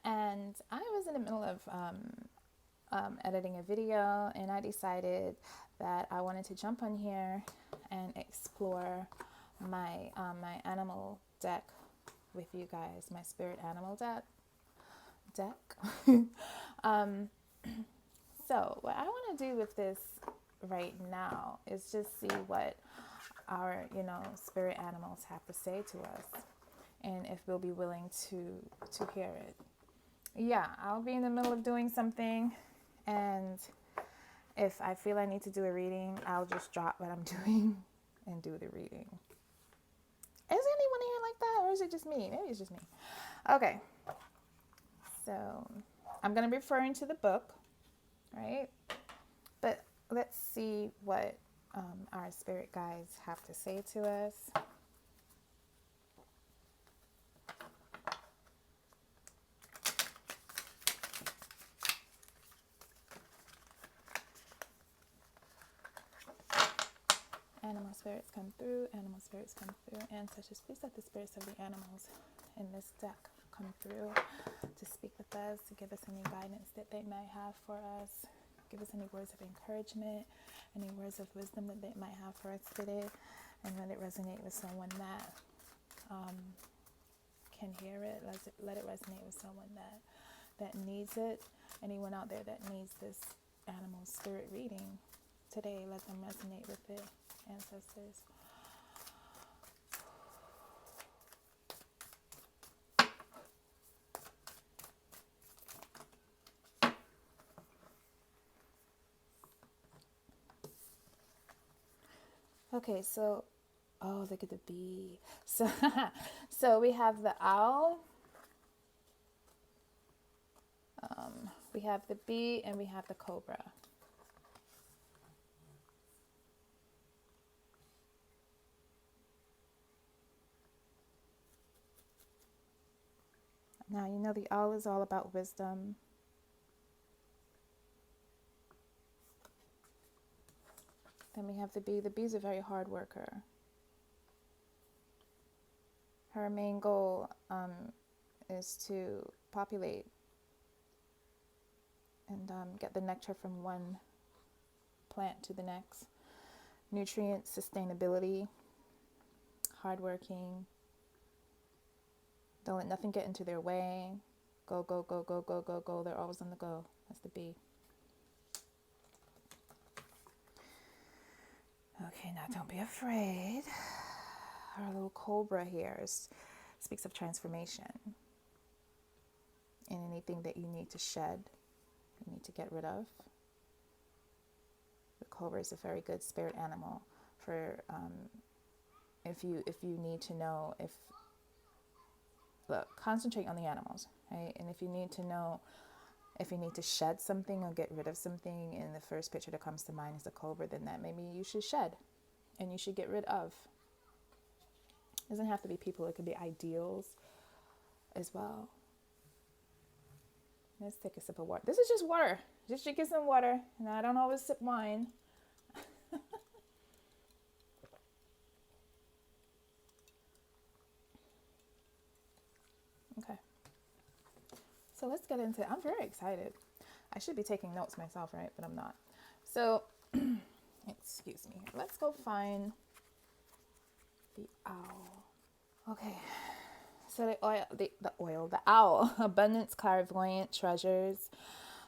And I was in the middle of editing a video, and I decided that I wanted to jump on here and explore my animal deck with you guys, my spirit animal deck. So what I want to do with this right now is just see what our spirit animals have to say to us, and if we'll be willing to hear it. Yeah, I'll be in the middle of doing something, and if I feel I need to do a reading, I'll just drop what I'm doing and do the reading. Is anyone here like that, or is it just me? Maybe it's just me. Okay, so I'm going to be referring to the book, right? But let's see what our spirit guides have to say to us. Animal spirits come through, ancestors, please let the spirits of the animals in this deck come through to speak with us, to give us any guidance that they may have for us, give us any words of encouragement, any words of wisdom that they might have for us today, and let it resonate with someone that can hear it. Let it resonate with someone that needs it. Anyone out there that needs this animal spirit reading today, let them resonate with it. Ancestors. Okay, so look at the bee. So we have the owl, we have the bee, and we have the cobra. Now, the owl is all about wisdom. Then we have the bee. The bee's a very hard worker. Her main goal is to populate and get the nectar from one plant to the next. Nutrient sustainability, hardworking. Don't let nothing get into their way. Go, go, go, go, go, go, go. They're always on the go. That's the bee. Okay, now don't be afraid. Our little cobra here speaks of transformation. And anything that you need to shed, you need to get rid of. The cobra is a very good spirit animal for if you need to know look, concentrate on the animals, right? And if you need to know if you need to shed something or get rid of something, and the first picture that comes to mind is a cobra, then that maybe you should shed and you should get rid of. It doesn't have to be people, it could be ideals as well. Let's take a sip of water. This is just water. Just drinking some water. And I don't always sip wine. Okay. So let's get into it. I'm very excited. I should be taking notes myself, right? But I'm not. So, excuse me. Let's go find the owl. Okay. So the owl, abundance, clairvoyant, treasures.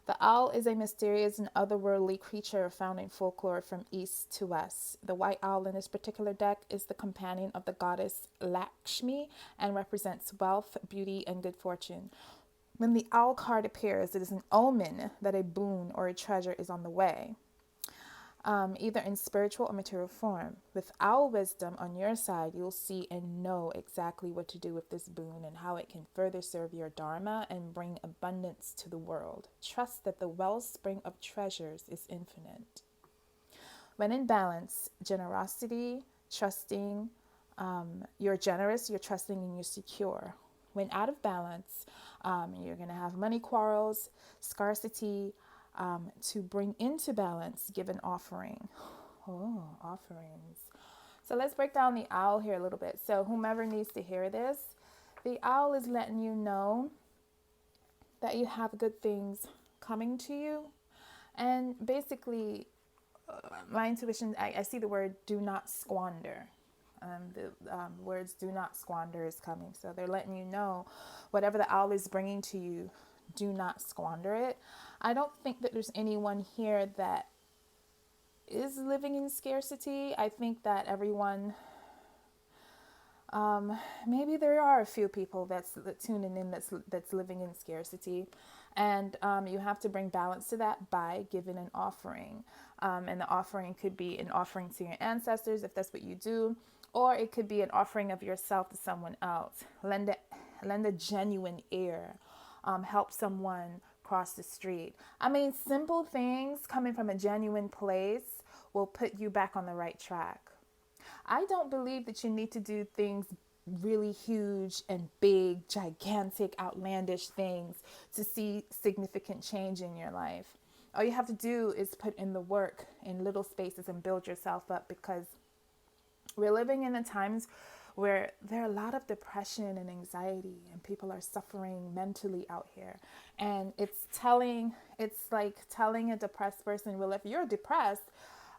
The owl is a mysterious and otherworldly creature found in folklore from east to west. The white owl in this particular deck is the companion of the goddess Lakshmi and represents wealth, beauty, and good fortune. When the owl card appears, it is an omen that a boon or a treasure is on the way, either in spiritual or material form. With owl wisdom on your side, you'll see and know exactly what to do with this boon and how it can further serve your dharma and bring abundance to the world. Trust that the wellspring of treasures is infinite. When in balance, generosity, trusting, you're generous, you're trusting, and you're secure. When out of balance, you're going to have money quarrels, scarcity. To bring into balance, give an offering. Oh, offerings. So let's break down the owl here a little bit. So whomever needs to hear this, the owl is letting you know that you have good things coming to you. And basically, my intuition, I see the word do not squander. The words do not squander is coming. So they're letting you know whatever the owl is bringing to you, do not squander it. I don't think that there's anyone here that is living in scarcity. I think that everyone, maybe there are a few people that's tuning in that's living in scarcity, and you have to bring balance to that by giving an offering, and the offering could be an offering to your ancestors if that's what you do, or it could be an offering of yourself to someone else. Lend a genuine ear, help someone cross the street. I mean, simple things coming from a genuine place will put you back on the right track. I don't believe that you need to do things really huge and big, gigantic, outlandish things to see significant change in your life. All you have to do is put in the work in little spaces and build yourself up, because we're living in the times where there are a lot of depression and anxiety, and people are suffering mentally out here. And it's like telling a depressed person, well, if you're depressed,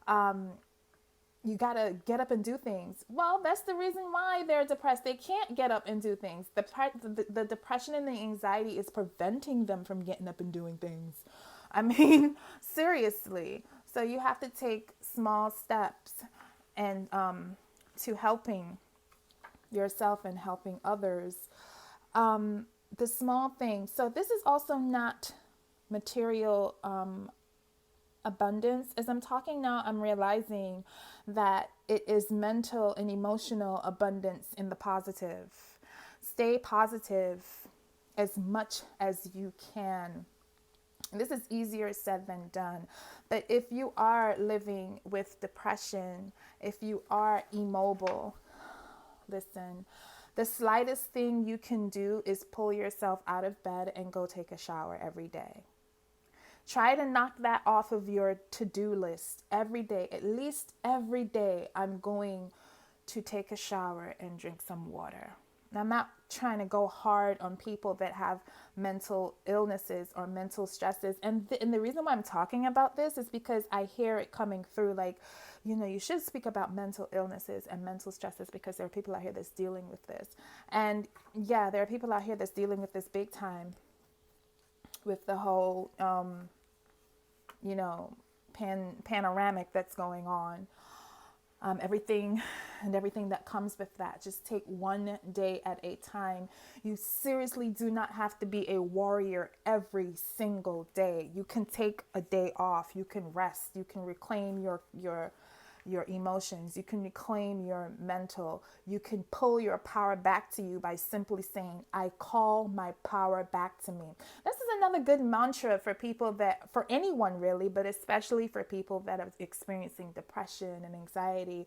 you gotta get up and do things. Well, that's the reason why they're depressed. They can't get up and do things. The depression and the anxiety is preventing them from getting up and doing things. I mean, seriously. So you have to take small steps and to helping yourself and helping others. The small things. So this is also not material abundance. As I'm talking now, I'm realizing that it is mental and emotional abundance in the positive. Stay positive as much as you can. This is easier said than done. But if you are living with depression, if you are immobile, listen, the slightest thing you can do is pull yourself out of bed and go take a shower every day. Try to knock that off of your to-do list every day. At least every day, I'm going to take a shower and drink some water. Now, I'm not trying to go hard on people that have mental illnesses or mental stresses. And the reason why I'm talking about this is because I hear it coming through like, you should speak about mental illnesses and mental stresses because there are people out here that's dealing with this. And yeah, there are people out here that's dealing with this big time with the whole, panoramic that's going on. Everything that comes with that. Just take one day at a time. You seriously do not have to be a warrior every single day. You can take a day off. You can rest. You can reclaim your emotions. You can reclaim your mental. You can pull your power back to you by simply saying, I call my power back to me. This is another good mantra for people for anyone really, but especially for people that are experiencing depression and anxiety.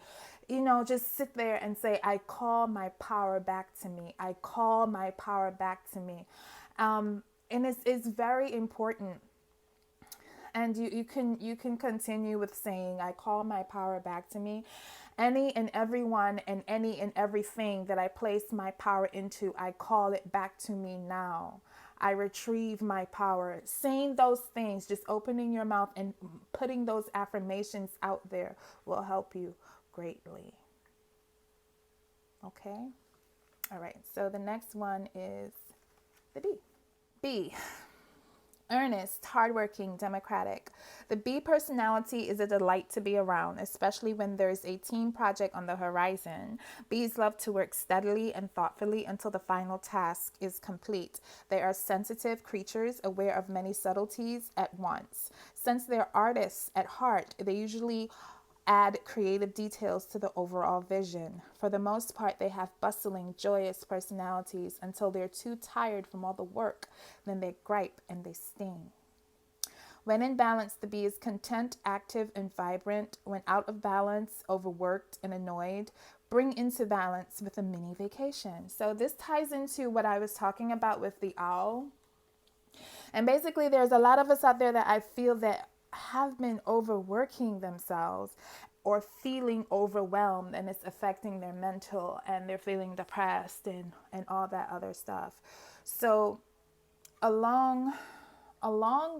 Just sit there and say, I call my power back to me. I call my power back to me. And it's very important. And you can continue with saying, I call my power back to me. Any and everyone and any and everything that I place my power into, I call it back to me now. I retrieve my power. Saying those things, just opening your mouth and putting those affirmations out there will help you greatly. Okay? All right, so the next one is the bee. B. Earnest, hardworking, democratic. The bee personality is a delight to be around, especially when there's a team project on the horizon. Bees love to work steadily and thoughtfully until the final task is complete. They are sensitive creatures, aware of many subtleties at once. Since they're artists at heart, they usually add creative details to the overall vision. For the most part, they have bustling, joyous personalities until they're too tired from all the work. Then they gripe and they sting. When in balance, the bee is content, active, and vibrant. When out of balance, overworked, and annoyed, bring into balance with a mini vacation. So this ties into what I was talking about with the owl. And basically, there's a lot of us out there that I feel that have been overworking themselves or feeling overwhelmed, and it's affecting their mental, and they're feeling depressed and all that other stuff. So along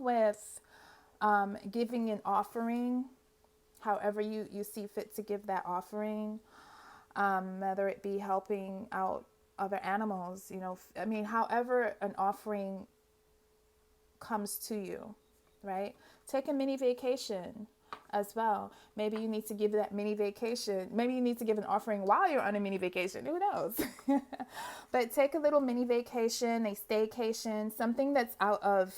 with giving an offering, however you see fit to give that offering, whether it be helping out other animals, however an offering comes to you, right? Take a mini vacation as well. Maybe you need to give that mini vacation. Maybe you need to give an offering while you're on a mini vacation. Who knows? But take a little mini vacation, a staycation, something that's out of,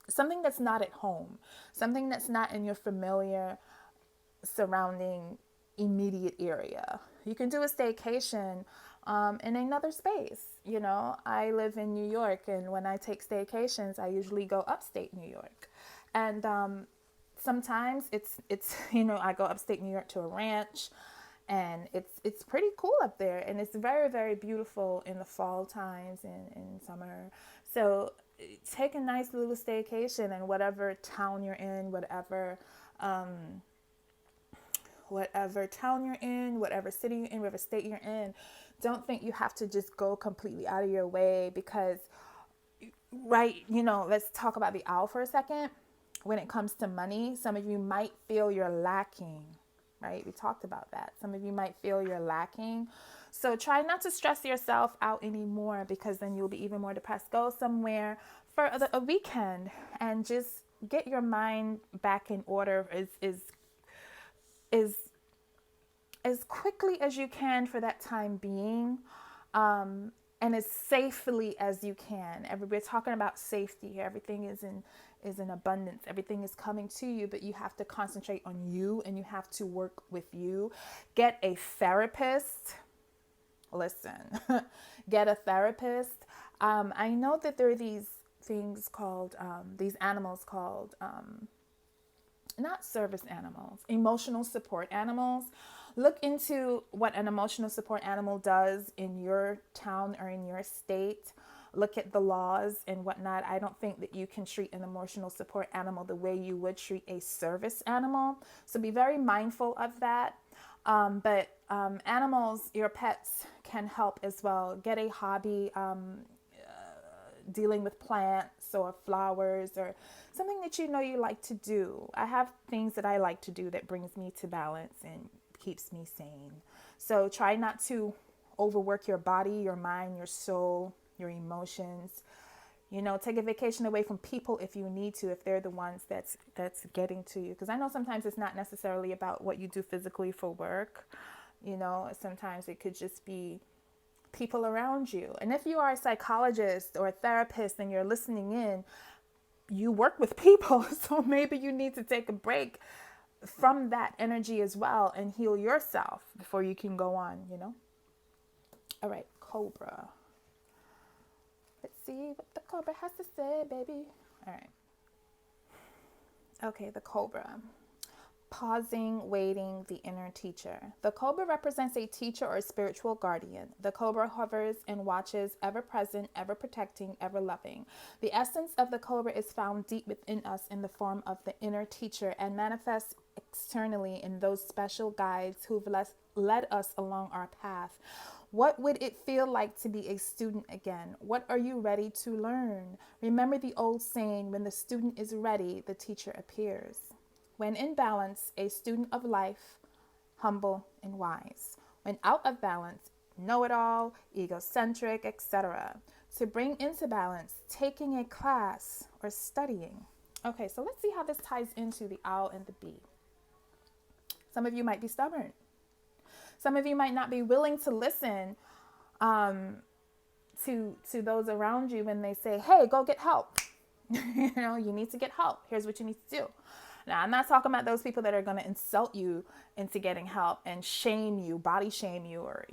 something that's not at home, something that's not in your familiar surrounding immediate area. You can do a staycation in another space. I live in New York, and when I take staycations, I usually go upstate New York. And sometimes it's I go upstate New York to a ranch, and it's pretty cool up there, and it's very, very beautiful in the fall times and in summer. So take a nice little staycation in whatever town you're in, whatever town you're in, whatever city you're in, whatever state you're in. Don't think you have to just go completely out of your way because, right, let's talk about the owl for a second. When it comes to money, some of you might feel you're lacking, right? We talked about that. Some of you might feel you're lacking. So try not to stress yourself out anymore, because then you'll be even more depressed. Go somewhere for a weekend and just get your mind back in order as quickly as you can for that time being, and as safely as you can. We're talking about safety here. Everything is in abundance. Everything is coming to you, but you have to concentrate on you, and you have to work with you. Get a therapist. Listen, get a therapist. I know that there are these things called, these animals called, not service animals, emotional support animals. Look into what an emotional support animal does in your town or in your state. Look at the laws and whatnot. I don't think that you can treat an emotional support animal the way you would treat a service animal. So be very mindful of that. But animals, your pets, can help as well. Get a hobby dealing with plants or flowers or something that you like to do. I have things that I like to do that brings me to balance and keeps me sane. So try not to overwork your body, your mind, your soul, your emotions. Take a vacation away from people if you need to, if they're the ones that's getting to you. Because I know sometimes it's not necessarily about what you do physically for work. Sometimes it could just be people around you. And if you are a psychologist or a therapist and you're listening in, you work with people. So maybe you need to take a break from that energy as well and heal yourself before you can go on, All right, Cobra. Let's see what the Cobra has to say, baby. All right. Okay, the Cobra. Pausing, waiting, the inner teacher. The Cobra represents a teacher or spiritual guardian. The Cobra hovers and watches, ever present, ever protecting, ever loving. The essence of the Cobra is found deep within us in the form of the inner teacher and manifests externally in those special guides who've led us along our path. What would it feel like to be a student again? What are you ready to learn? Remember the old saying, when the student is ready, the teacher appears. When in balance, a student of life, humble and wise. When out of balance, know-it-all, egocentric, etc. To bring into balance, taking a class or studying. Okay, so let's see how this ties into the owl and the bee. Some of you might be stubborn. Some of you might not be willing to listen to those around you when they say, hey, go get help. You need to get help. Here's what you need to do. Now, I'm not talking about those people that are going to insult you into getting help and shame you, body shame you, or,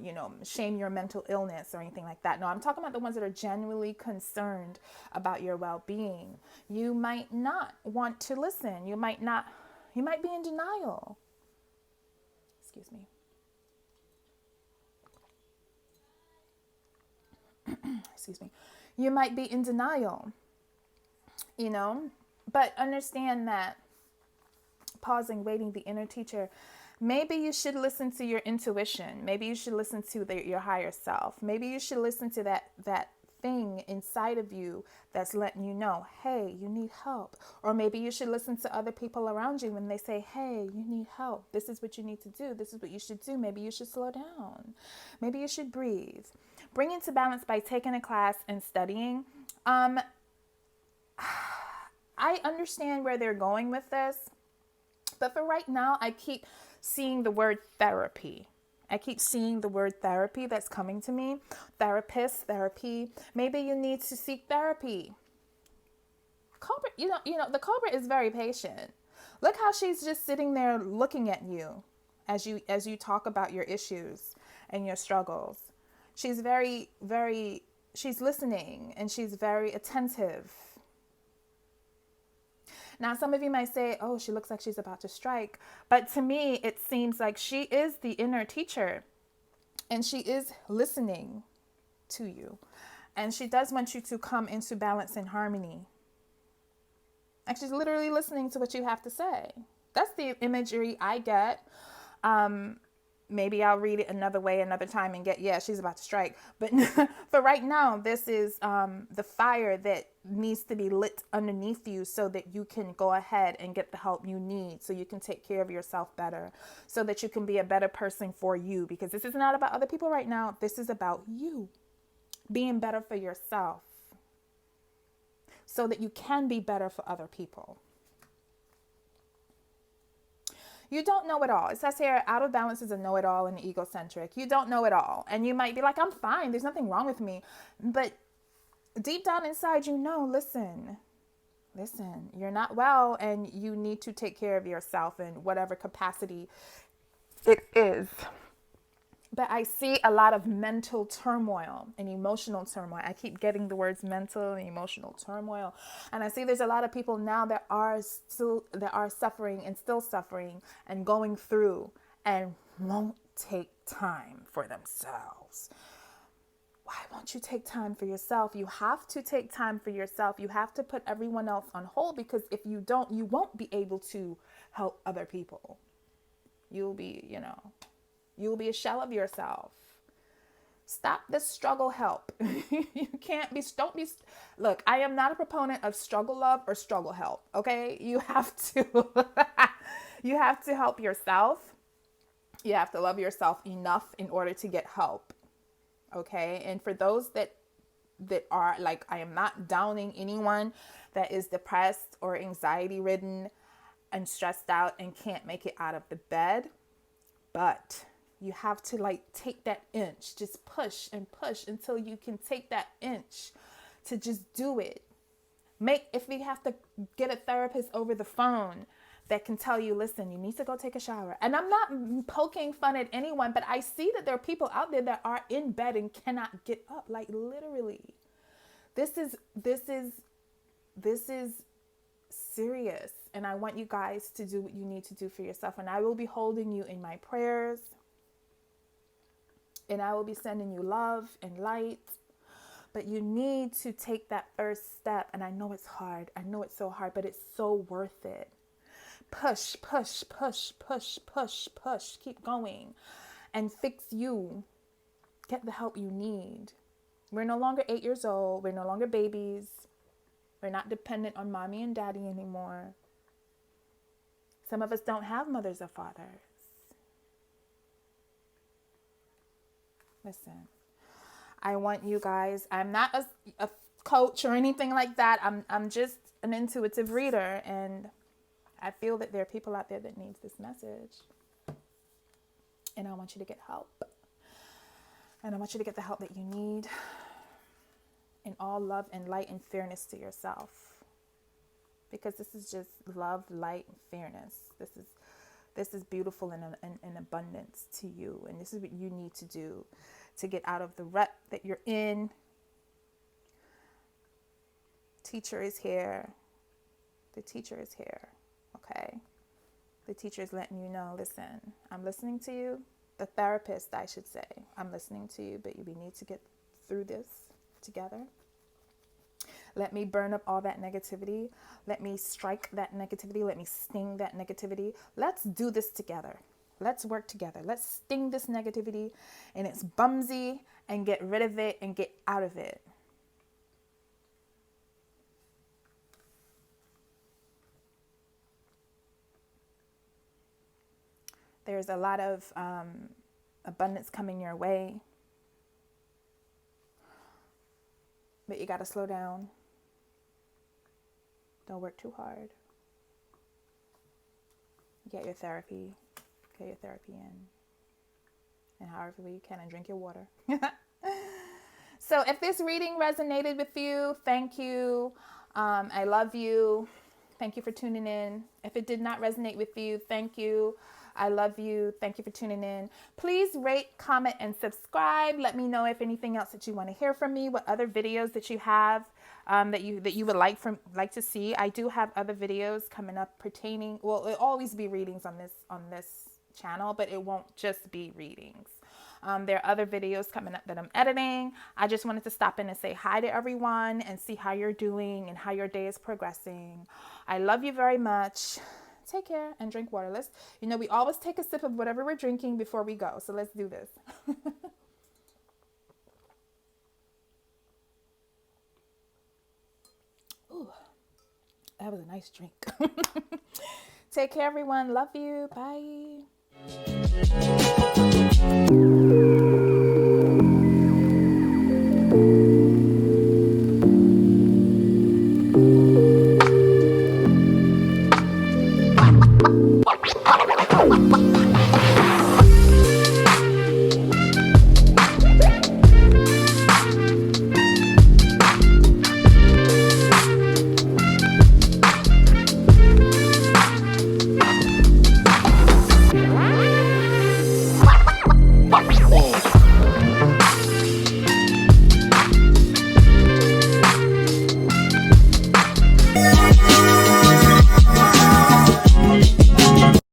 shame your mental illness or anything like that. No, I'm talking about the ones that are genuinely concerned about your well-being. You might not want to listen. You might be in denial. Excuse me. Excuse me. You might be in denial, but understand that pausing, waiting, the inner teacher, maybe you should listen to your intuition. Maybe you should listen to your higher self. Maybe you should listen to that thing inside of you that's letting you know, hey, you need help. Or maybe you should listen to other people around you when they say, hey, you need help. This is what you need to do. This is what you should do. Maybe you should slow down. Maybe you should breathe. Bring into balance by taking a class and studying. I understand where they're going with this. But for right now, I keep seeing the word therapy. That's coming to me. Therapist, therapy. Maybe you need to seek therapy. Cobra, the cobra is very patient. Look how she's just sitting there looking at you as you talk about your issues and your struggles. She's she's listening and she's very attentive. Now, some of you might say, oh, she looks like she's about to strike. But to me, it seems like she is the inner teacher and she is listening to you. And she does want you to come into balance and harmony. Like she's literally listening to what you have to say. That's the imagery I get. Maybe I'll read it another way another time and get, yeah, she's about to strike. But for right now, this is the fire that needs to be lit underneath you so that you can go ahead and get the help you need, so you can take care of yourself better, so that you can be a better person for you. Because this is not about other people right now. This is about you being better for yourself so that you can be better for other people. You don't know it all. It says here, out of balance is a know-it-all and egocentric. You don't know it all. And you might be like, I'm fine. There's nothing wrong with me. But deep down inside, listen, you're not well and you need to take care of yourself in whatever capacity it is. But I see a lot of mental turmoil and emotional turmoil. I keep getting the words mental and emotional turmoil. And I see there's a lot of people now that are suffering and still suffering and going through and won't take time for themselves. Why won't you take time for yourself? You have to take time for yourself. You have to put everyone else on hold, because if you don't, you won't be able to help other people. You'll be a shell of yourself. Stop the struggle help. Look, I am not a proponent of struggle love or struggle help. Okay. You have to help yourself. You have to love yourself enough in order to get help. Okay. And for those that are like, I am not downing anyone that is depressed or anxiety ridden and stressed out and can't make it out of the bed. But you have to take that inch, just push and push until you can take that inch to just do it. If you have to get a therapist over the phone that can tell you, listen, you need to go take a shower. And I'm not poking fun at anyone, but I see that there are people out there that are in bed and cannot get up. Like literally, this is serious. And I want you guys to do what you need to do for yourself. And I will be holding you in my prayers. And I will be sending you love and light. But you need to take that first step. And I know it's hard. I know it's so hard, but it's so worth it. Push, push, push, push, push, push. Keep going. And fix you. Get the help you need. We're no longer 8 years old. We're no longer babies. We're not dependent on mommy and daddy anymore. Some of us don't have mothers or fathers. Listen, I want you guys, I'm not a coach or anything like that. I'm just an intuitive reader, and I feel that there are people out there that needs this message. And I want you to get help. And I want you to get the help that you need in all love and light and fairness to yourself. Because this is just love, light, and fairness. This is beautiful and in abundance to you. And this is what you need to do to get out of the rut that you're in. Teacher is here. The teacher is here. Okay? The teacher is letting you know, listen, I'm listening to you. The therapist, I should say, I'm listening to you, but we need to get through this together. Let me burn up all that negativity. Let me strike that negativity. Let me sting that negativity. Let's do this together. Let's work together. Let's sting this negativity and its bumsy and get rid of it and get out of it. There's a lot of abundance coming your way. But you got to slow down. Don't work too hard. Get your therapy. Get your therapy in. And however you can, and drink your water. So if this reading resonated with you, thank you. I love you. Thank you for tuning in. If it did not resonate with you, thank you. I love you. Thank you for tuning in. Please rate, comment, and subscribe. Let me know if anything else that you want to hear from me, what other videos that you have that you would like to see. I do have other videos coming up pertaining, well, it'll always be readings on this channel, but it won't just be readings. There are other videos coming up that I'm editing. I just wanted to stop in and say hi to everyone and see how you're doing and how your day is progressing. I love you very much. Take care and drink water. We always take a sip of whatever we're drinking before we go. So let's do this. Ooh, that was a nice drink. Take care, everyone. Love you. Bye.